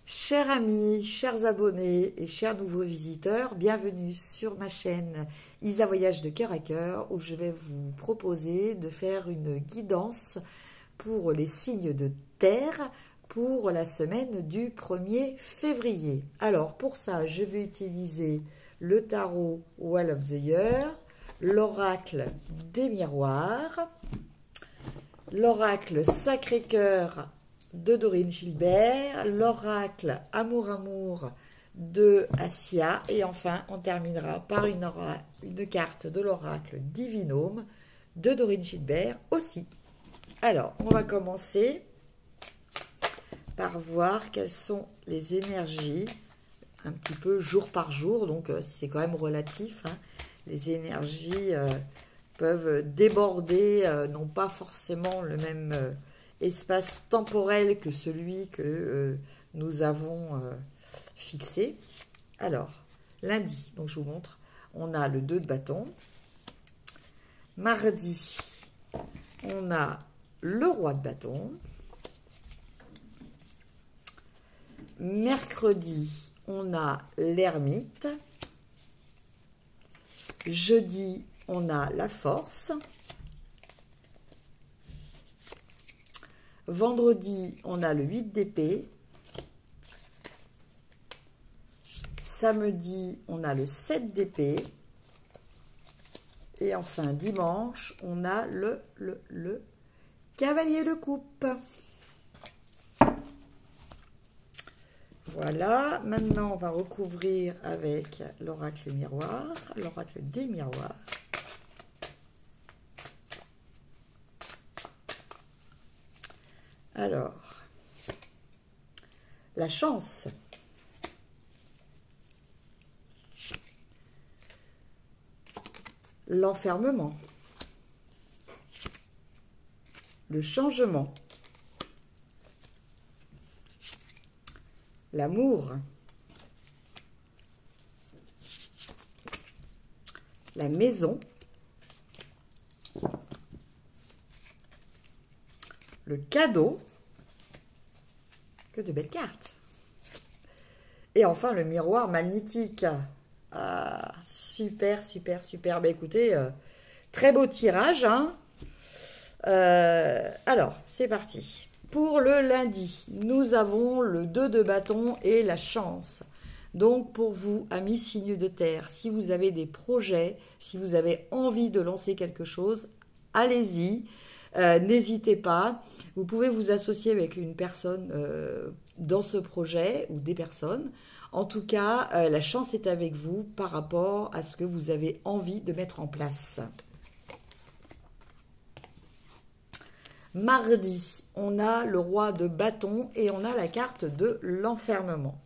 Chers amis, chers abonnés et chers nouveaux visiteurs, bienvenue sur ma chaîne Isa Voyage de Cœur à Cœur où je vais vous proposer de faire une guidance pour les signes de terre pour la semaine du 1er février. Alors pour ça, je vais utiliser le tarot Well of the Year, l'oracle des miroirs, l'oracle Sacré-Cœur de Dorine Gilbert, l'oracle Amour Amour de Assia et enfin on terminera par une carte de l'oracle Divinome de Dorine Gilbert aussi. Alors on va commencer par voir quelles sont les énergies un petit peu jour par jour, donc c'est quand même relatif, hein. Les énergies peuvent déborder, n'ont pas forcément le même espace temporel que celui que nous avons fixé. Alors, lundi, donc je vous montre, on a le 2 de bâton. Mardi, on a le roi de bâton. Mercredi, on a l'ermite. Jeudi, on a la force. Vendredi, on a le 8 d'épée. Samedi, on a le 7 d'épée. Et enfin, dimanche, on a le cavalier de coupe. Voilà, maintenant on va recouvrir avec l'oracle miroir, l'oracle des miroirs. Alors, la chance. L'enfermement. Le changement. L'amour. La maison. Le cadeau. Que de belles cartes. Et enfin, le miroir magnétique. Ah, super, super, super. Ben, écoutez, très beau tirage, hein. Alors, c'est parti. Pour le lundi, nous avons le 2 de bâton et la chance. Donc, pour vous, amis signes de terre, si vous avez des projets, si vous avez envie de lancer quelque chose, allez-y. N'hésitez pas. Vous pouvez vous associer avec une personne dans ce projet ou des personnes. En tout cas, la chance est avec vous par rapport à ce que vous avez envie de mettre en place. Mardi, on a le roi de bâton et on a la carte de l'enfermement.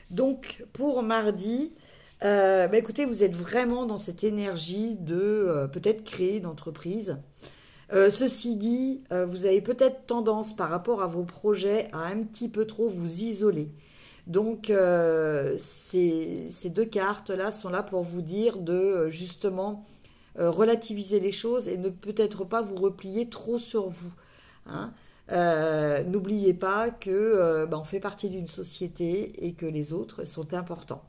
Donc, pour mardi, bah écoutez, vous êtes vraiment dans cette énergie de peut-être créer une entreprise. Ceci dit, vous avez peut-être tendance par rapport à vos projets à un petit peu trop vous isoler. Donc, ces deux cartes-là sont là pour vous dire de justement relativiser les choses et ne peut-être pas vous replier trop sur vous. Hein. N'oubliez pas que on fait partie d'une société et que les autres sont importants.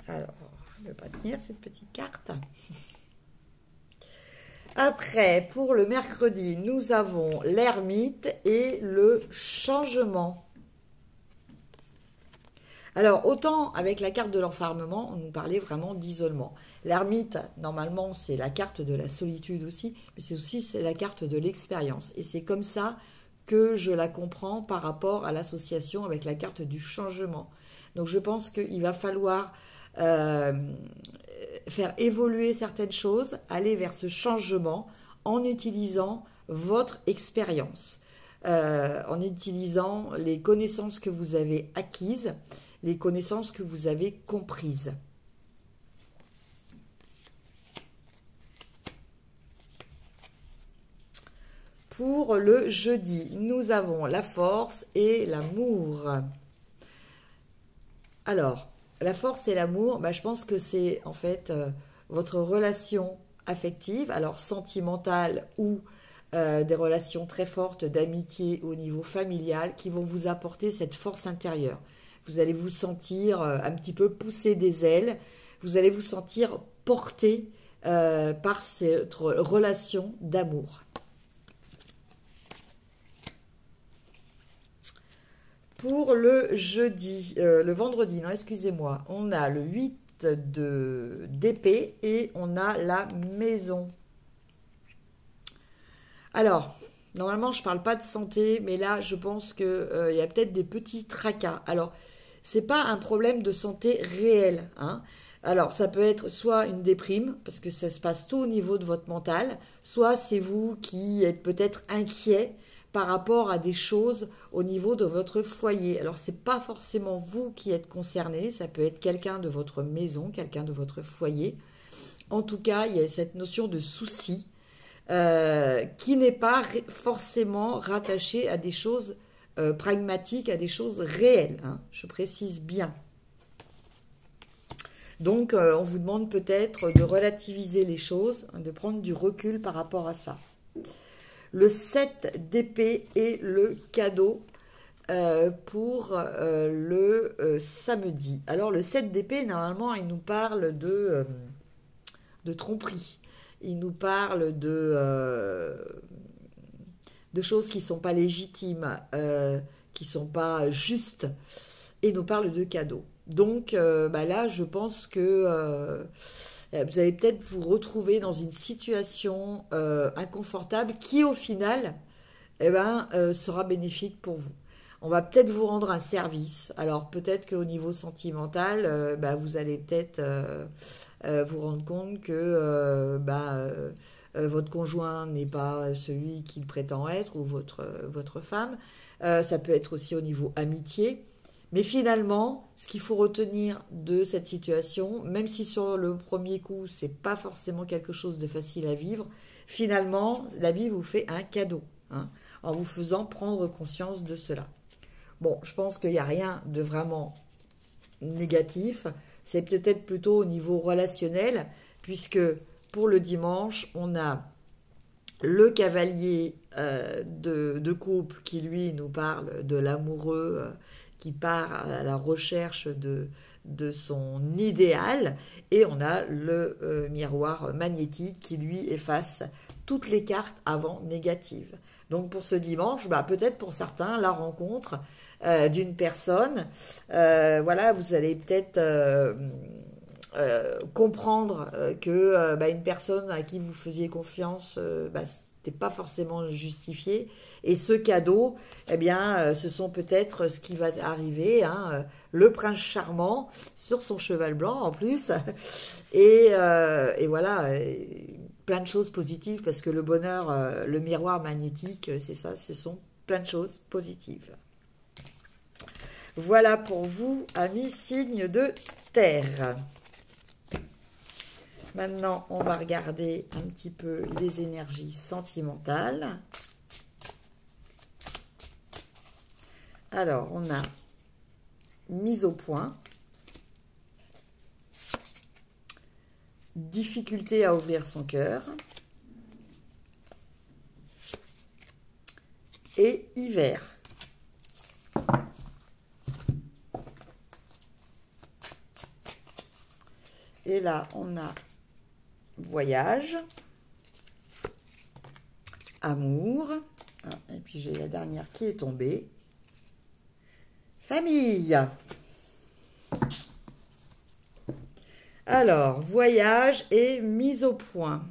Alors, je ne vais pas tenir cette petite carte. Après, pour le mercredi, nous avons l'ermite et le changement. Alors, autant avec la carte de l'enfermement, on nous parlait vraiment d'isolement. L'ermite, normalement, c'est la carte de la solitude aussi, mais c'est aussi la carte de l'expérience. Et c'est comme ça que je la comprends par rapport à l'association avec la carte du changement. Donc, je pense qu'il va falloir faire évoluer certaines choses, aller vers ce changement en utilisant votre expérience, en utilisant les connaissances que vous avez acquises, les connaissances que vous avez comprises. Pour le jeudi, nous avons la force et l'amour. Alors, la force et l'amour, je pense que c'est en fait votre relation affective, alors sentimentale ou des relations très fortes d'amitié au niveau familial qui vont vous apporter cette force intérieure. Vous allez vous sentir un petit peu pousser des ailes, vous allez vous sentir porté par cette relation d'amour. Pour le vendredi, non, excusez-moi, on a le 8 d'épée et on a la maison. Alors, normalement, je ne parle pas de santé, mais là, je pense qu'il y a peut-être des petits tracas. Alors, ce n'est pas un problème de santé réel, hein. Alors, ça peut être soit une déprime, parce que ça se passe tout au niveau de votre mental, soit c'est vous qui êtes peut-être inquiet par rapport à des choses au niveau de votre foyer. Alors, ce n'est pas forcément vous qui êtes concerné, ça peut être quelqu'un de votre maison, quelqu'un de votre foyer. En tout cas, il y a cette notion de souci qui n'est pas forcément rattachée à des choses pragmatiques, à des choses réelles, hein, je précise bien. Donc, on vous demande peut-être de relativiser les choses, de prendre du recul par rapport à ça. Le 7 d'épée est le cadeau pour le samedi. Alors, le 7 d'épée, normalement, il nous parle de tromperie. Il nous parle de choses qui ne sont pas légitimes, qui ne sont pas justes, et il nous parle de cadeaux. Donc là, je pense que vous allez peut-être vous retrouver dans une situation inconfortable qui, au final, sera bénéfique pour vous. On va peut-être vous rendre un service. Alors, peut-être qu'au niveau sentimental, vous allez peut-être vous rendre compte que votre conjoint n'est pas celui qu'il prétend être, ou votre femme. Ça peut être aussi au niveau amitié. Mais finalement, ce qu'il faut retenir de cette situation, même si sur le premier coup, ce n'est pas forcément quelque chose de facile à vivre, finalement, la vie vous fait un cadeau, hein, en vous faisant prendre conscience de cela. Bon, je pense qu'il n'y a rien de vraiment négatif. C'est peut-être plutôt au niveau relationnel, puisque pour le dimanche, on a le cavalier de coupe qui, lui, nous parle de l'amoureux qui part à la recherche de son idéal, et on a le miroir magnétique qui, lui, efface toutes les cartes avant négatives. Donc pour ce dimanche, peut-être pour certains, la rencontre d'une personne, voilà, vous allez peut-être comprendre que une personne à qui vous faisiez confiance, c'était pas forcément justifié, et ce cadeau, ce sont peut-être ce qui va arriver, hein, le prince charmant sur son cheval blanc en plus, et voilà, plein de choses positives, parce que le bonheur, le miroir magnétique, c'est ça, ce sont plein de choses positives. Voilà pour vous, amis signes de terre. Maintenant, on va regarder un petit peu les énergies sentimentales. Alors, on a mise au point, difficulté à ouvrir son cœur et hiver. Et là, on a voyage, amour, et puis j'ai la dernière qui est tombée, famille. Alors, voyage et mise au point.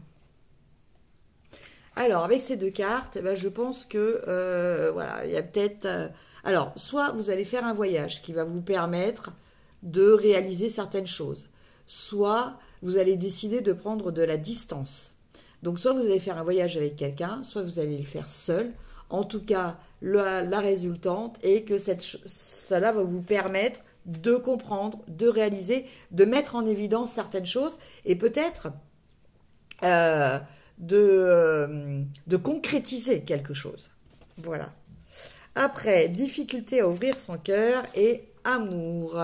Alors, avec ces deux cartes, je pense que, voilà, il y a peut-être... alors, soit vous allez faire un voyage qui va vous permettre de réaliser certaines choses, soit vous allez décider de prendre de la distance. Donc, soit vous allez faire un voyage avec quelqu'un, soit vous allez le faire seul. En tout cas, la résultante est que cela va vous permettre de comprendre, de réaliser, de mettre en évidence certaines choses et peut-être de concrétiser quelque chose. Voilà. Après, difficulté à ouvrir son cœur et amour.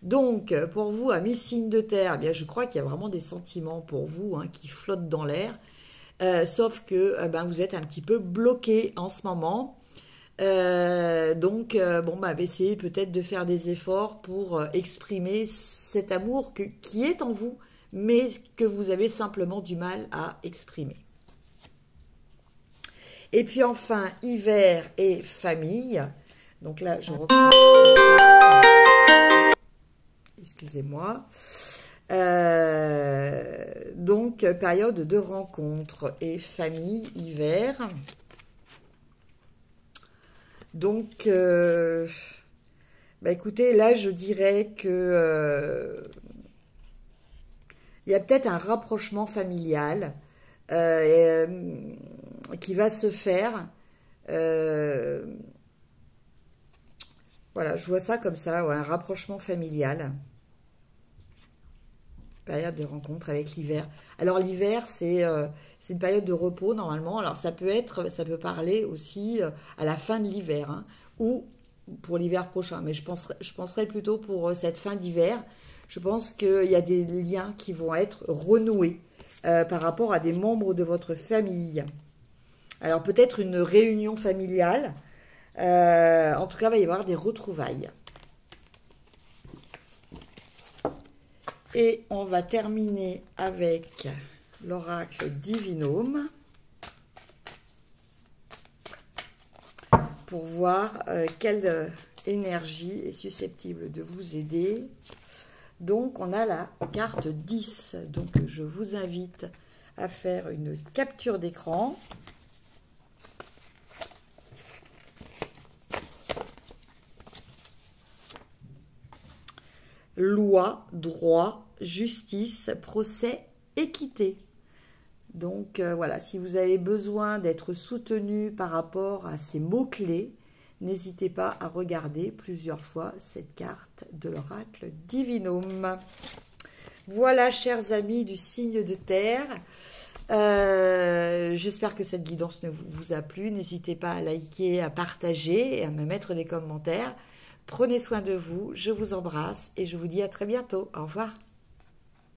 Donc, pour vous, amis signes de terre, je crois qu'il y a vraiment des sentiments pour vous, hein, qui flottent dans l'air. sauf que ben, vous êtes un petit peu bloqué en ce moment. Donc, bon, bah, essayez peut-être de faire des efforts pour exprimer cet amour qui est en vous, mais que vous avez simplement du mal à exprimer. Et puis enfin, hiver et famille. Donc là, je reprends. Excusez-moi. Donc, période de rencontre et famille, hiver. Donc, bah écoutez, là, je dirais que il y a peut-être un rapprochement familial qui va se faire. Voilà, je vois ça comme ça, ouais, un rapprochement familial. Période de rencontre avec l'hiver. Alors l'hiver, c'est une période de repos normalement. Alors ça peut parler aussi à la fin de l'hiver, hein, ou pour l'hiver prochain. Mais je penserais plutôt pour cette fin d'hiver. Je pense qu'il y a des liens qui vont être renoués par rapport à des membres de votre famille. Alors peut-être une réunion familiale. En tout cas, il va y avoir des retrouvailles. Et on va terminer avec l'oracle Divinum pour voir quelle énergie est susceptible de vous aider. Donc, on a la carte 10. Donc, je vous invite à faire une capture d'écran. Loi, droit, justice, procès, équité. Donc voilà, si vous avez besoin d'être soutenu par rapport à ces mots-clés, n'hésitez pas à regarder plusieurs fois cette carte de l'oracle Divinum. Voilà, chers amis du signe de terre. J'espère que cette guidance vous a plu. N'hésitez pas à liker, à partager et à me mettre des commentaires. Prenez soin de vous, je vous embrasse et je vous dis à très bientôt. Au revoir.